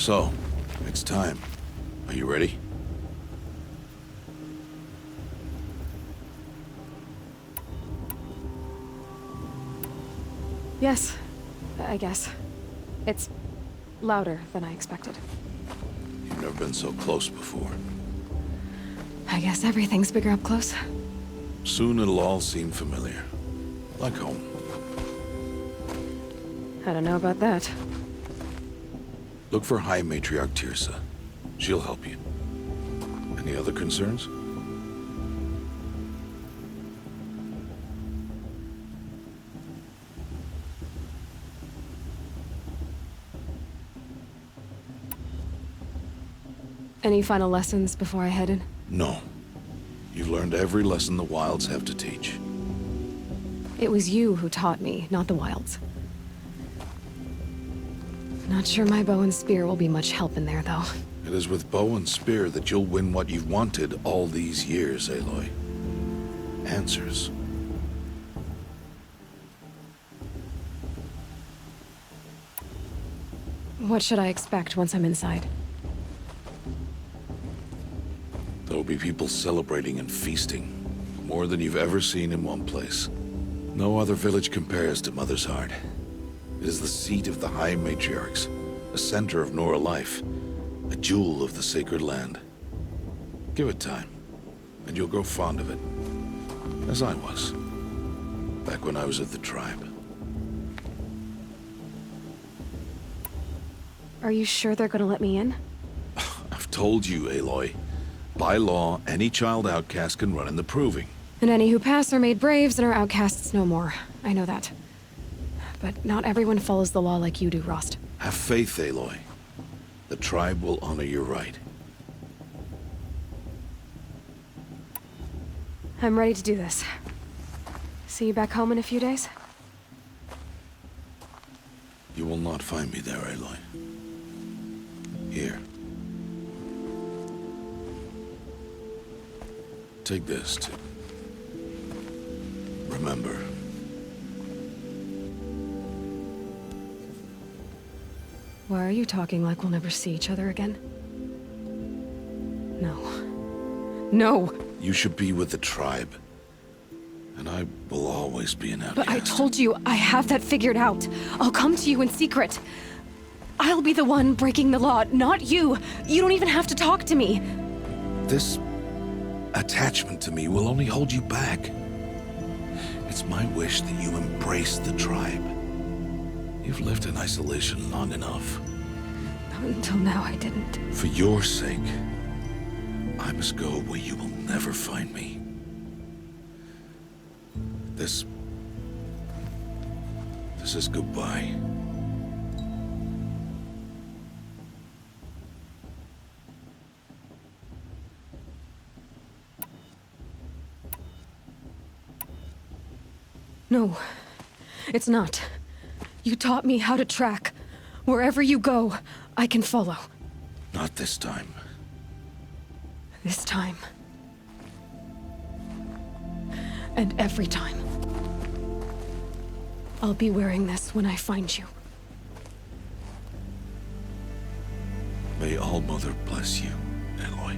So, it's time. Are you ready? Yes, I guess. It's louder than I expected. You've never been so close before. I guess everything's bigger up close. Soon it'll all seem familiar. Like home. I don't know about that. Look for High Matriarch Tirsa. She'll help you. Any other concerns? Any final lessons before I head in? No. You've learned every lesson the Wilds have to teach. It was you who taught me, not the Wilds. Not sure my bow and spear will be much help in there, though. It is with bow and spear that you'll win what you've wanted all these years, Aloy. Answers. What should I expect once I'm inside? There'll be people celebrating and feasting. More than you've ever seen in one place. No other village compares to Mother's Heart. It is the seat of the High Matriarchs, a center of Nora life, a jewel of the sacred land. Give it time, and you'll grow fond of it. As I was, back when I was at the tribe. Are you sure they're gonna let me in? I've told you, Aloy. By law, any child outcast can run in the proving. And any who pass are made braves and are outcasts no more. I know that. But not everyone follows the law like you do, Rost. Have faith, Aloy. The tribe will honor your right. I'm ready to do this. See you back home in a few days? You will not find me there, Aloy. Here. Take this to remember. Why are you talking like we'll never see each other again? No. No! You should be with the tribe. And I will always be an outcast. But I told you, I have that figured out. I'll come to you in secret. I'll be the one breaking the law, not you. You don't even have to talk to me. This attachment to me will only hold you back. It's my wish that you embrace the tribe. You've lived in isolation long enough. Until now, I didn't. For your sake, I must go where you will never find me. This is goodbye. No, it's not. You taught me how to track. Wherever you go, I can follow. Not this time. This time. And every time. I'll be wearing this when I find you. May All-Mother bless you, Aloy.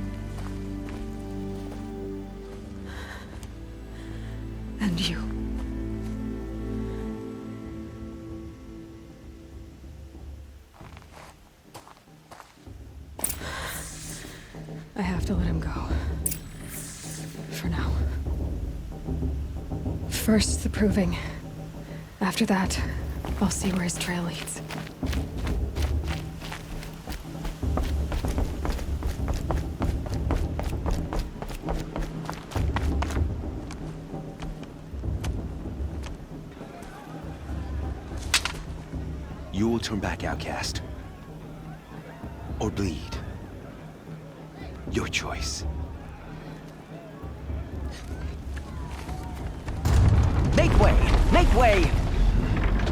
And you. I have to let him go. For now. First, the proving. After that, I'll see where his trail leads. You will turn back, outcast. Or bleed. Your choice. Make way! Make way!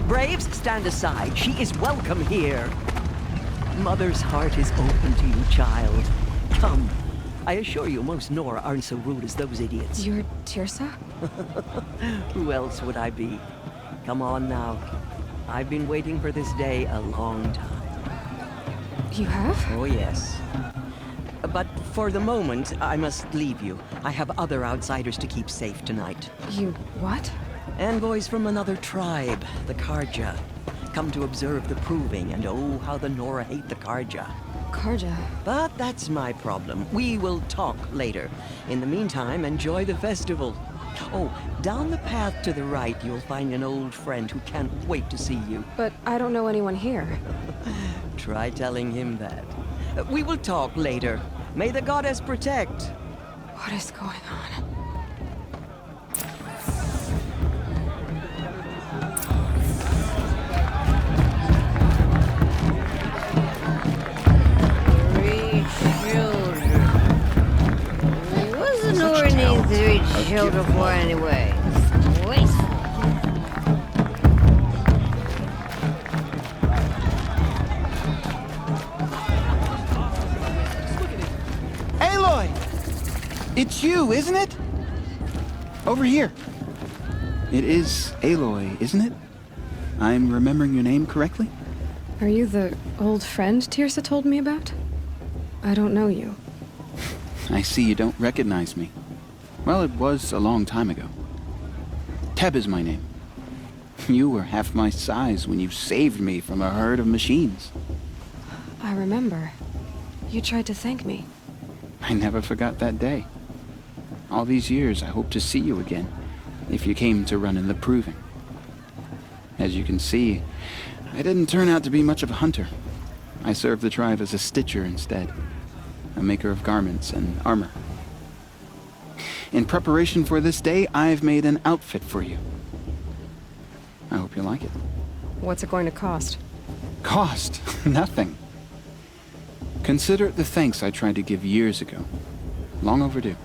Braves, stand aside. She is welcome here. Mother's heart is open to you, child. Come. I assure you, most Nora aren't so rude as those idiots. You're Tirsa? Who else would I be? Come on now. I've been waiting for this day a long time. You have? Oh, yes. But for the moment, I must leave you. I have other outsiders to keep safe tonight. You what? Envoys from another tribe, the Karja. Come to observe the proving, and oh, how the Nora hate the Karja. Karja. But that's my problem. We will talk later. In the meantime, enjoy the festival. Oh, down the path to the right, you'll find an old friend who can't wait to see you. But I don't know anyone here. Try telling him that. We will talk later. May the goddess protect. What is going on? What's the Nora need 3 children for anyway? Wasteful. Aloy! It's you, isn't it? Over here. It is Aloy, isn't it? I'm remembering your name correctly? Are you the old friend Tirsa told me about? I don't know you. I see you don't recognize me. Well, it was a long time ago. Teb is my name. You were half my size when you saved me from a herd of machines. I remember. You tried to thank me. I never forgot that day. All these years, I hope to see you again, if you came to run in the proving. As you can see, I didn't turn out to be much of a hunter. I served the tribe as a stitcher instead, a maker of garments and armor. In preparation for this day, I've made an outfit for you. I hope you like it. What's it going to cost? Cost? Nothing. Consider it the thanks I tried to give years ago. Long overdue.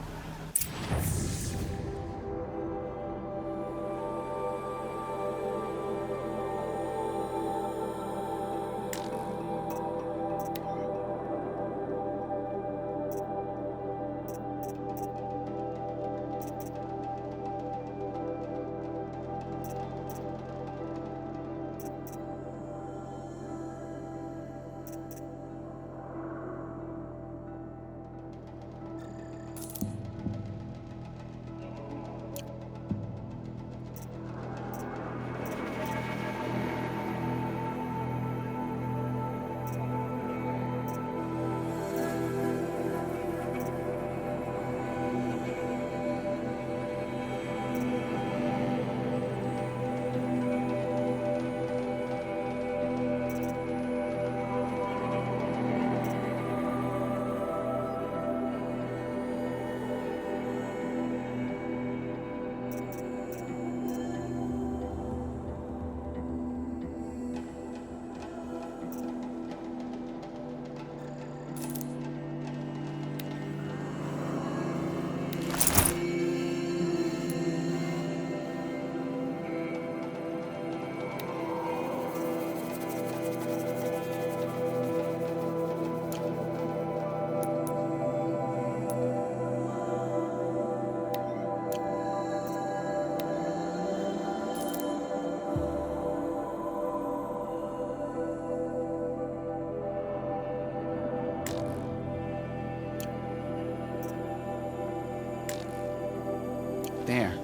There.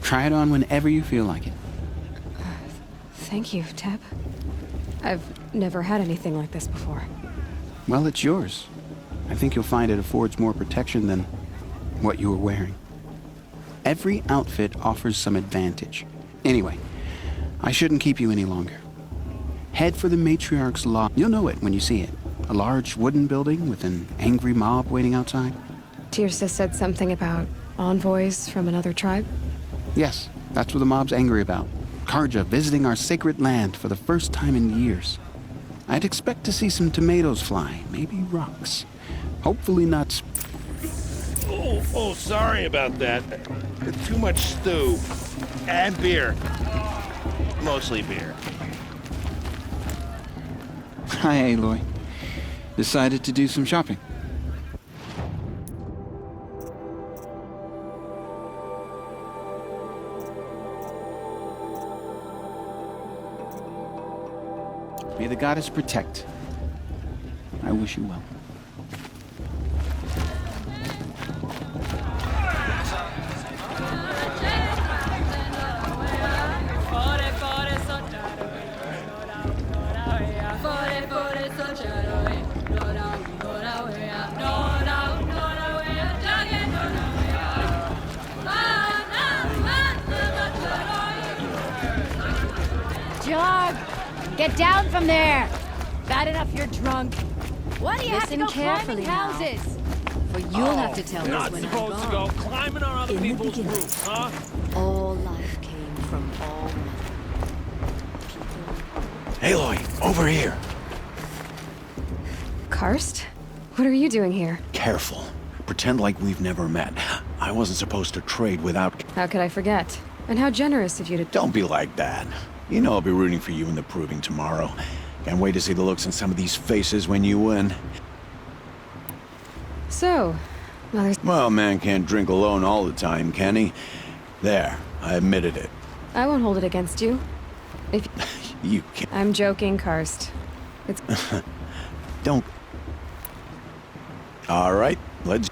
Try it on whenever you feel like it. Thank you, Teb. I've never had anything like this before. Well, it's yours. I think you'll find it affords more protection than what you were wearing. Every outfit offers some advantage. Anyway, I shouldn't keep you any longer. Head for the Matriarch's Lodge. You'll know it when you see it. A large wooden building with an angry mob waiting outside. Tirsa said something about envoys from another tribe? Yes, that's what the mob's angry about. Karja visiting our sacred land for the first time in years. I'd expect to see some tomatoes fly, maybe rocks. Hopefully not Oh, sorry about that. Too much stew. And beer. Mostly beer. Hi, Aloy. Decided to do some shopping. May the goddess protect. I wish you well. Jog! Get down from there! Bad enough you're drunk. Why do you have to go climbing houses? For you'll have to tell us when I'm supposed to go climbing on other people's roofs, huh? All life came from all Aloy, over here. Karst? What are you doing here? Careful. Pretend like we've never met. I wasn't supposed to trade without... How could I forget? And how generous of you to... Don't be like that. You know I'll be rooting for you in the proving tomorrow. Can't wait to see the looks on some of these faces when you win. So, Mother's... Well, man can't drink alone all the time, can he? There, I admitted it. I won't hold it against you. If You can't... I'm joking, Karst. It's... Don't... All right, let's...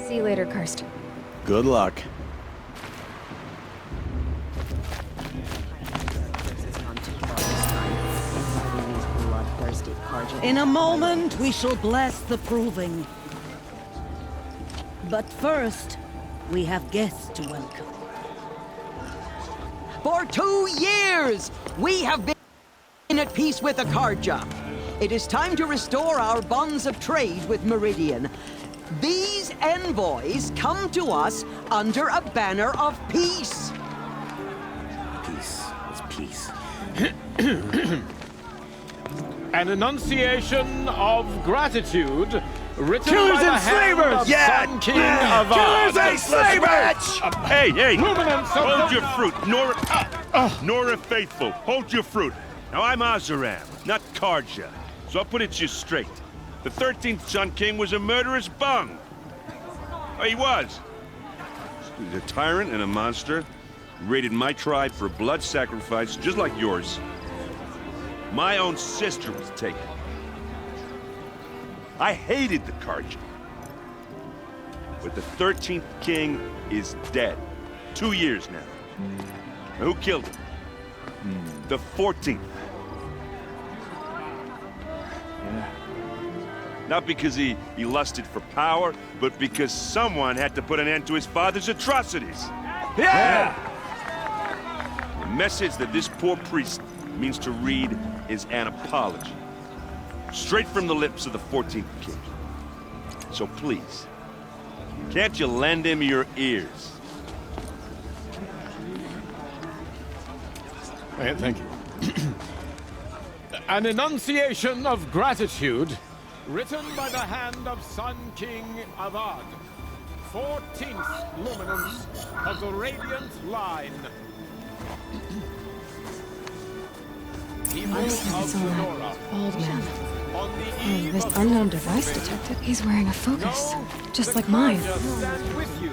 See you later, Karst. Good luck. In a moment, we shall bless the proving. But first, we have guests to welcome. For 2 years, we have been at peace with Akarja. It is time to restore our bonds of trade with Meridian. These envoys come to us under a banner of peace. Peace. It's peace. An enunciation of gratitude written Killers by the and hand slavers! of Yeah! Sun King Yeah! of Killers Ard. and slavers! Hey, hey! Luminance of Hold the- your fruit, Nora Faithful. Hold your fruit. Now, I'm Azaram, not Karja. So I'll put it to you straight. The 13th Sun King was a murderous bung. Oh, he was. He's a tyrant and a monster. He raided my tribe for blood sacrifice, just like yours. My own sister was taken. I hated the Karja. But the 13th king is dead. 2 years now. Now, who killed him? The 14th. Not because he lusted for power, but because someone had to put an end to his father's atrocities. Yeah! The message that this poor priest means to read is an apology. Straight from the lips of the 14th king. So please, can't you lend him your ears? Thank you. An enunciation of gratitude written by the hand of Sun King of Ard, 14th luminance of the Radiant Line. People of Sonora, Old man. on the Oh, eve this of unknown your device victory, detected. He's wearing a focus. know Just the like mine. Karja stand with you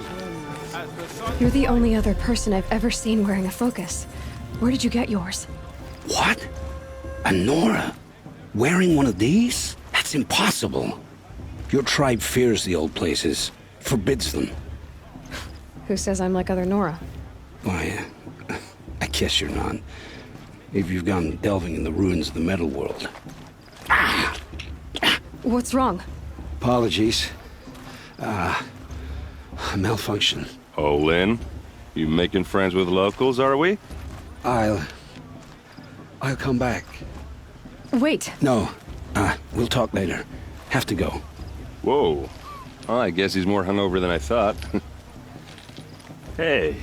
as the sun You're the only other person I've ever seen wearing a focus. Where did you get yours? What? A Nora? Wearing one of these? That's impossible. Your tribe fears the old places, forbids them. Who says I'm like other Nora? Why, I guess you're not. If you've gone delving in the ruins of the metal world. What's wrong? Apologies. Malfunction. Oh, Lynn, you making friends with locals, are we? I'll come back. Wait. No, we'll talk later. Have to go. Whoa. Well, I guess he's more hungover than I thought. Hey,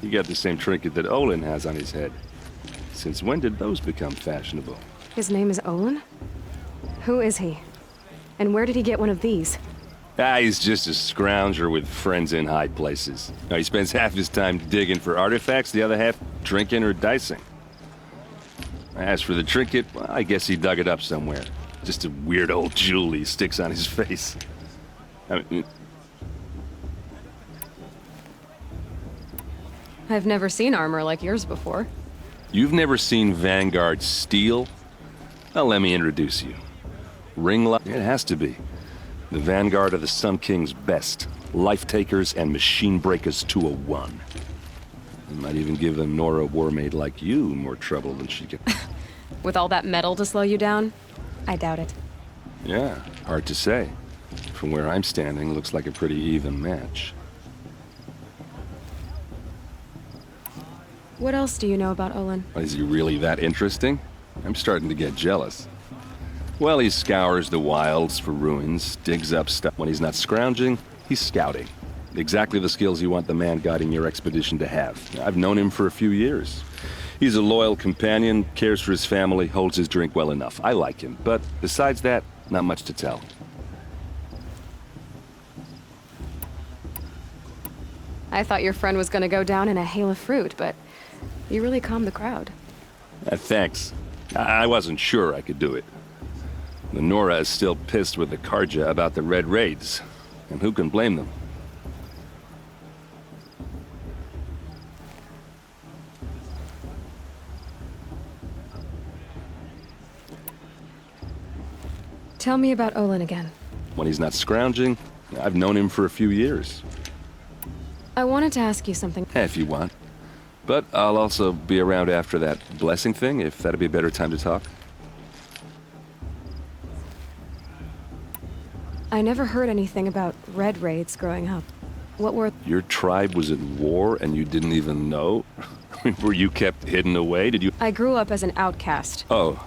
you got the same trinket that Olin has on his head. Since when did those become fashionable? His name is Olin? Who is he? And where did he get one of these? He's just a scrounger with friends in high places. Now, he spends half his time digging for artifacts, the other half drinking or dicing. As for the trinket, well, I guess he dug it up somewhere. Just a weird old jewel he sticks on his face. I mean, I've never seen armor like yours before. you've never seen Vanguard steel? Well, let me introduce you. Ringlock, it has to be. The Vanguard of the Sun King's best. Life takers and machine breakers to a one. It might even give a Nora warmaid like you more trouble than she could. With all that metal to slow you down? I doubt it. Yeah, hard to say. From where I'm standing, looks like a pretty even match. What else do you know about Olin? Is he really that interesting? I'm starting to get jealous. Well, he scours the wilds for ruins, digs up stuff. When he's not scrounging, he's scouting. Exactly the skills you want the man guiding your expedition to have. I've known him for a few years. He's a loyal companion, cares for his family, holds his drink well enough. I like him, but besides that, not much to tell. I thought your friend was gonna go down in a hail of fruit, but you really calmed the crowd. Thanks. I wasn't sure I could do it. The Nora is still pissed with the Karja about the Red Raids, and who can blame them? Tell me about Olin again. When he's not scrounging, I've known him for a few years. I wanted to ask you something. If you want. But I'll also be around after that blessing thing, if that'd be a better time to talk. I never heard anything about Red Raids growing up. What were... Your tribe was at war and you didn't even know? Were you kept hidden away? Did you... I grew up as an outcast. Oh.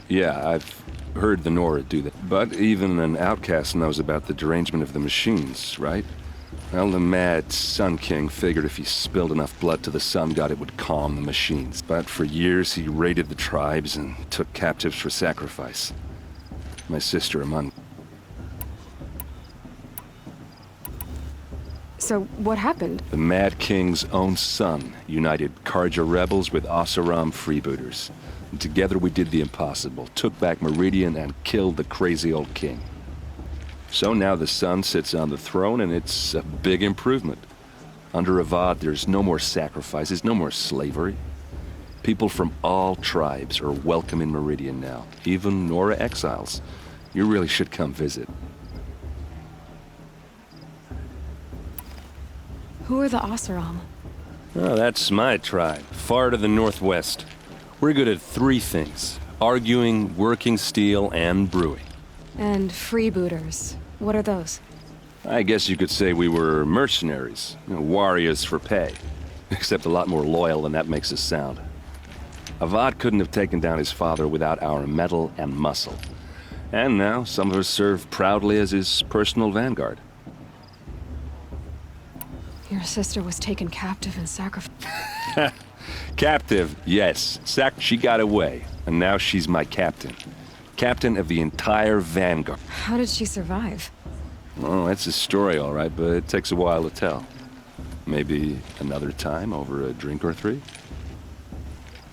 Yeah, I've heard the Nora do that. But even an outcast knows about the derangement of the machines, right? Well, the mad Sun King figured if he spilled enough blood to the Sun God, it would calm the machines. But for years, he raided the tribes and took captives for sacrifice. My sister among... So, what happened? The Mad King's own son united Karja rebels with Oseram freebooters. And together we did the impossible, took back Meridian and killed the crazy old king. So now the son sits on the throne and it's a big improvement. Under Avad, there's no more sacrifices, no more slavery. People from all tribes are welcome in Meridian now, even Nora exiles. You really should come visit. Who are the Oseram? Oh, that's my tribe, far to the northwest. We're good at three things: arguing, working steel, and brewing. And freebooters. What are those? I guess you could say we were mercenaries, warriors for pay. Except a lot more loyal than that makes us sound. Avad couldn't have taken down his father without our metal and muscle. And now some of us serve proudly as his personal vanguard. Your sister was taken captive and sacrificed. Captive, yes. She got away, and now she's my captain. Captain of the entire Vanguard. How did she survive? Oh, that's a story, all right, but it takes a while to tell. Maybe another time over a drink or three?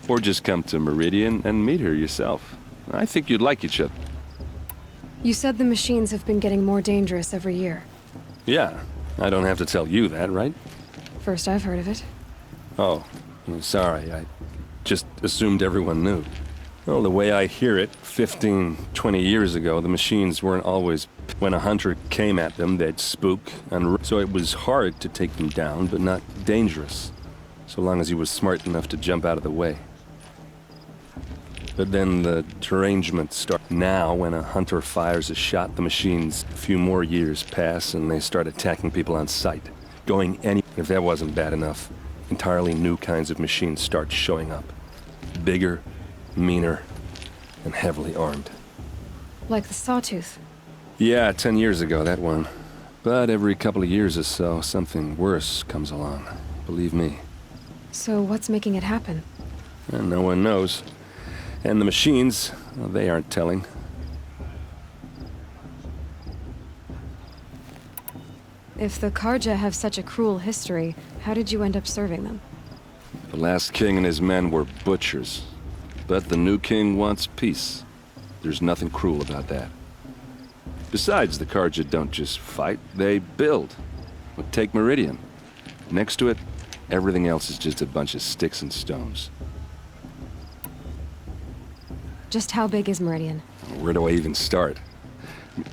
Or just come to Meridian and meet her yourself. I think you'd like each other. You said the machines have been getting more dangerous every year. Yeah, I don't have to tell you that, right? First I've heard of it. Oh, I'm sorry. I just assumed everyone knew. Well, the way I hear it, 15, 20 years ago, the machines weren't always... When a hunter came at them, they'd spook, and so it was hard to take them down, but not dangerous, so long as he was smart enough to jump out of the way. But then the derangement starts. Now, when a hunter fires a shot, the machines, a few more years pass, and they start attacking people on sight, going any... If that wasn't bad enough, entirely new kinds of machines start showing up. Bigger, meaner, and heavily armed. Like the Sawtooth. Yeah, 10 years ago, that one. But every couple of years or so, something worse comes along. Believe me. So what's making it happen? And no one knows. And the machines, well, they aren't telling. If the Karja have such a cruel history, how did you end up serving them? The last king and his men were butchers. But the new king wants peace. There's nothing cruel about that. Besides, the Karja don't just fight, they build. But take Meridian. Next to it, everything else is just a bunch of sticks and stones. Just how big is Meridian? Where do I even start?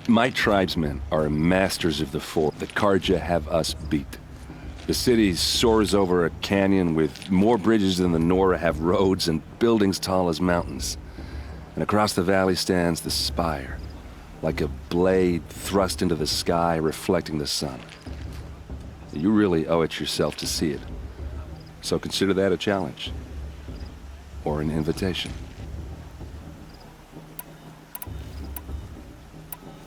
My tribesmen are masters of the fort. The Karja have us beat. The city soars over a canyon with more bridges than the Nora have roads and buildings tall as mountains. And across the valley stands the spire, like a blade thrust into the sky reflecting the sun. You really owe it yourself to see it. So consider that a challenge. Or an invitation.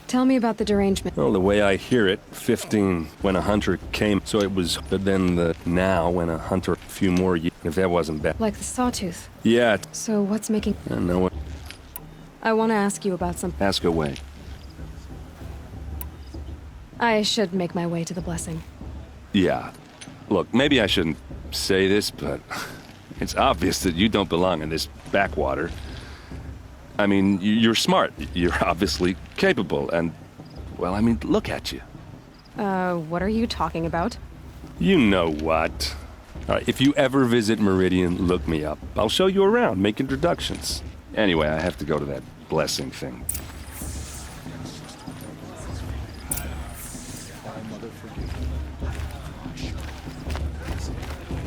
Tell me about the derangement. Well, the way I hear it, 15 when a hunter came, so it was, but then the now when a hunter, a few more years, if that wasn't bad. Like the Sawtooth. Yeah. So what's making... No one. I want to ask you about something. Ask away. I should make my way to the blessing. Yeah. Look, maybe I shouldn't say this, but it's obvious that you don't belong in this backwater. I mean, you're smart. You're obviously capable, and, well, I mean, look at you. What are you talking about? You know what. All right, if you ever visit Meridian, look me up. I'll show you around, make introductions. Anyway, I have to go to that blessing thing.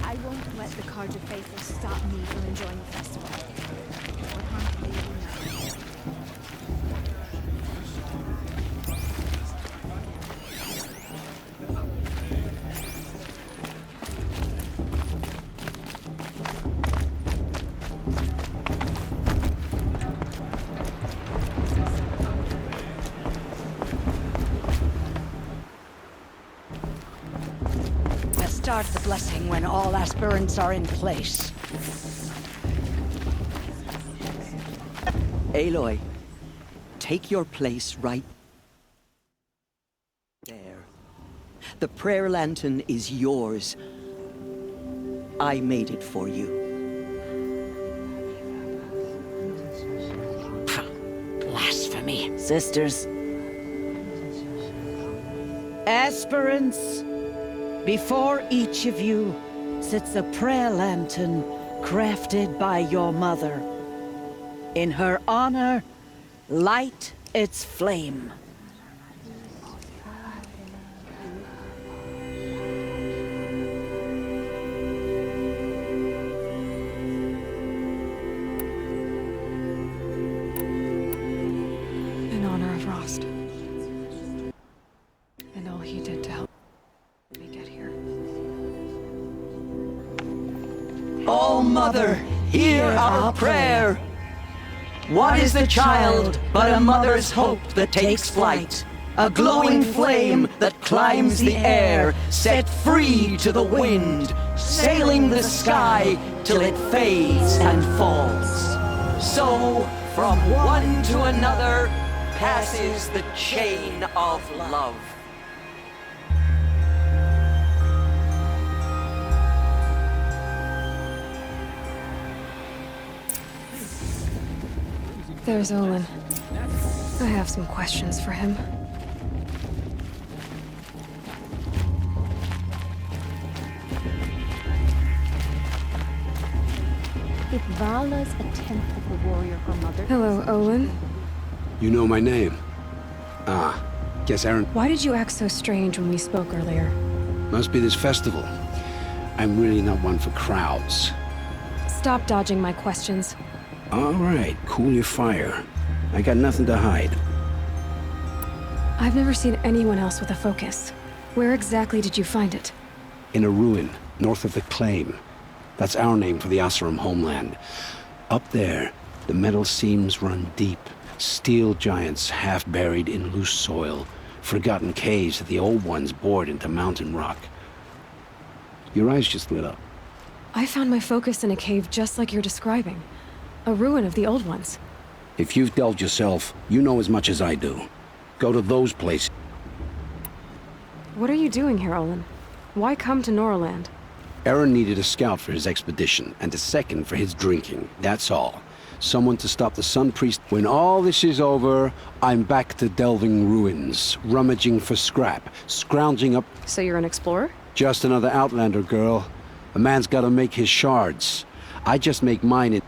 I won't let the Karja faithful stop me from enjoying the festival. What harm can they do now? Start the blessing when all aspirants are in place. Aloy, take your place right there. The prayer lantern is yours. I made it for you. Blasphemy. Sisters. Aspirants. Before each of you sits a prayer lantern crafted by your mother. In her honor, light its flame. In honor of Rost. And all he did to help me get here. Oh, Mother, hear our prayer. What is the child but a mother's hope that takes flight? A glowing flame that climbs the air, set free to the wind, sailing the sky till it fades and falls. So, from one to another, passes the chain of love. There's Olin. I have some questions for him. If Vala's a tenth of the warrior her mother... Hello, Olin. You know my name? Ah, guess Aaron... Why did you act so strange when we spoke earlier? Must be this festival. I'm really not one for crowds. Stop dodging my questions. All right, cool your fire. I got nothing to hide. I've never seen anyone else with a focus. Where exactly did you find it? In a ruin, north of the Claim. That's our name for the Oseram homeland. Up there, the metal seams run deep. Steel giants half buried in loose soil. Forgotten caves that the old ones bored into mountain rock. Your eyes just lit up. I found my focus in a cave just like you're describing. A ruin of the old ones. If you've delved yourself, you know as much as I do. Go to those places. What are you doing here, Olin? Why come to Norland? Aaron needed a scout for his expedition, and a second for his drinking. That's all. Someone to stop the Sun Priest. When all this is over, I'm back to delving ruins, rummaging for scrap, scrounging up... So you're an explorer? Just another Outlander, girl. A man's gotta make his shards. I just make mine in...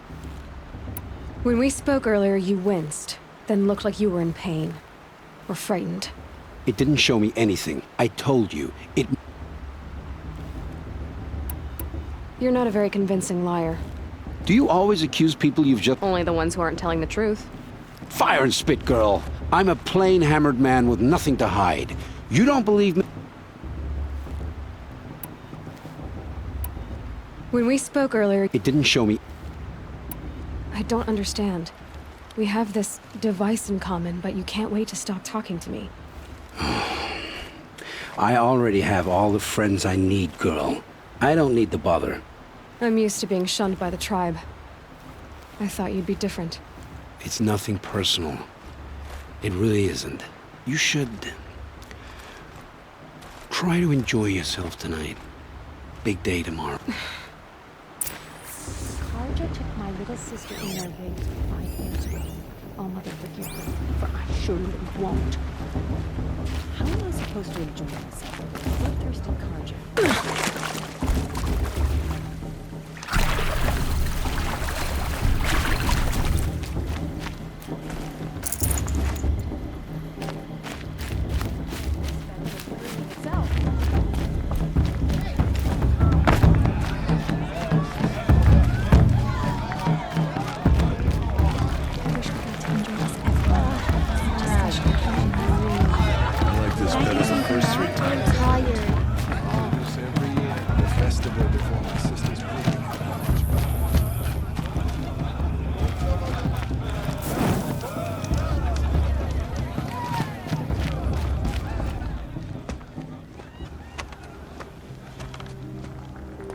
When we spoke earlier, you winced, then looked like you were in pain. Or frightened. It didn't show me anything. I told you. It... You're not a very convincing liar. Do you always accuse people you've just... Only the ones who aren't telling the truth. Fire and spit, girl. I'm a plain hammered man with nothing to hide. You don't believe me? When we spoke earlier... It didn't show me... I don't understand. We have this device in common, but you can't wait to stop talking to me. I already have all the friends I need, girl. I don't need the bother. I'm used to being shunned by the tribe. I thought you'd be different. It's nothing personal. It really isn't. You should... try to enjoy yourself tonight. Big day tomorrow. Carja took my little sister in their rings 5 years ago. Oh, Mother, forgive me, for I surely won't. How am I supposed to enjoy myself? Bloodthirsty Carja.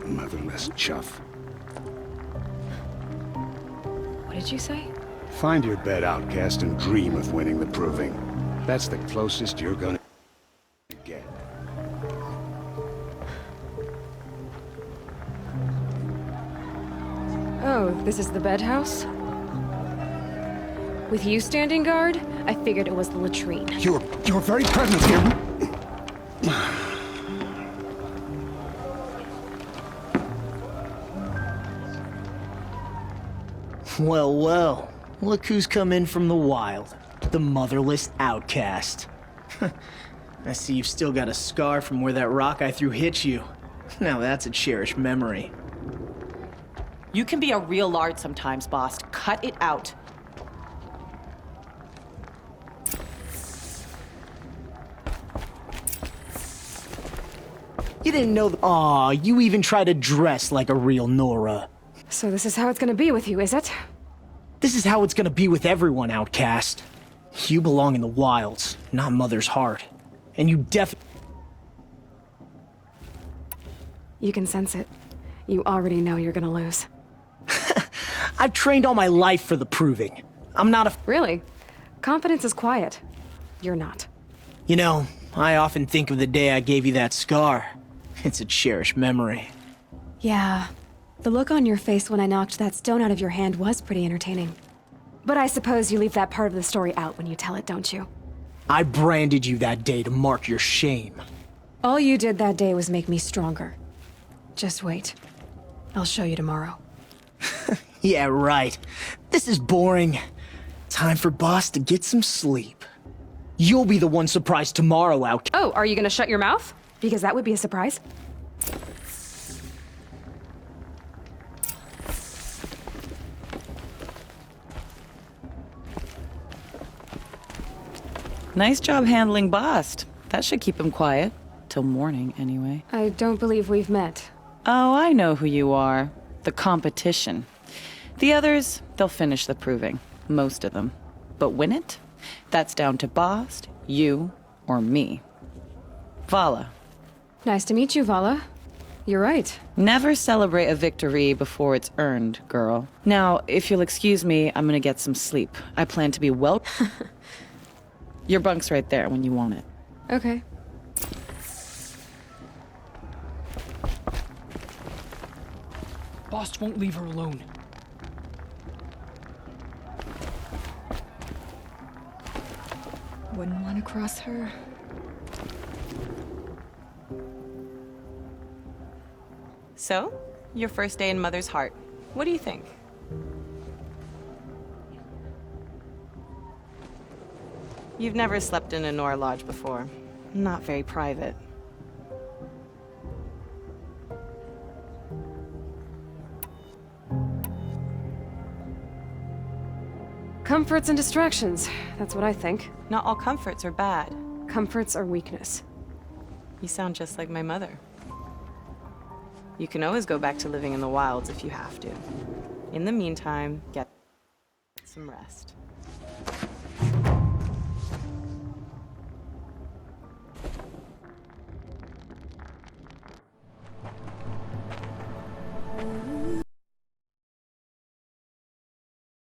Motherless chuff. What did you say? Find your bed, outcast, and dream of winning the proving. That's the closest you're gonna get. Oh, this is the bedhouse? With you standing guard, I figured it was the latrine. Your very presence here... Well, well. Look who's come in from the wild. The motherless outcast. I see you've still got a scar from where that rock I threw hit you. Now that's a cherished memory. You can be a real lard sometimes, boss. Cut it out. You didn't know Aw, you even try to dress like a real Nora. So this is how it's gonna be with you, is it? This is how it's gonna be with everyone, outcast. You belong in the wilds, not Mother's heart. And you You can sense it. You already know you're gonna lose. I've trained all my life for the proving. I'm not a... Really? Confidence is quiet. You're not. You know, I often think of the day I gave you that scar. It's a cherished memory. Yeah. The look on your face when I knocked that stone out of your hand was pretty entertaining. But I suppose you leave that part of the story out when you tell it, don't you? I branded you that day to mark your shame. All you did that day was make me stronger. Just wait. I'll show you tomorrow. Yeah, right. This is boring. Time for Boss to get some sleep. You'll be the one surprised tomorrow, out. Oh, are you gonna shut your mouth? Because that would be a surprise. Nice job handling Bast. That should keep him quiet. Till morning, anyway. I don't believe we've met. Oh, I know who you are. The competition. The others, they'll finish the proving. Most of them. But win it? That's down to Bast, you, or me. Vala. Nice to meet you, Vala. You're right. Never celebrate a victory before it's earned, girl. Now, if you'll excuse me, I'm gonna get some sleep. I plan to be well... Your bunk's right there when you want it. Okay. Bast won't leave her alone. Wouldn't want to cross her. So, your first day in Mother's heart. What do you think? You've never slept in a Nora lodge before. Not very private. Comforts and distractions. That's what I think. Not all comforts are bad. Comforts are weakness. You sound just like my mother. You can always go back to living in the wilds if you have to. In the meantime, get some rest.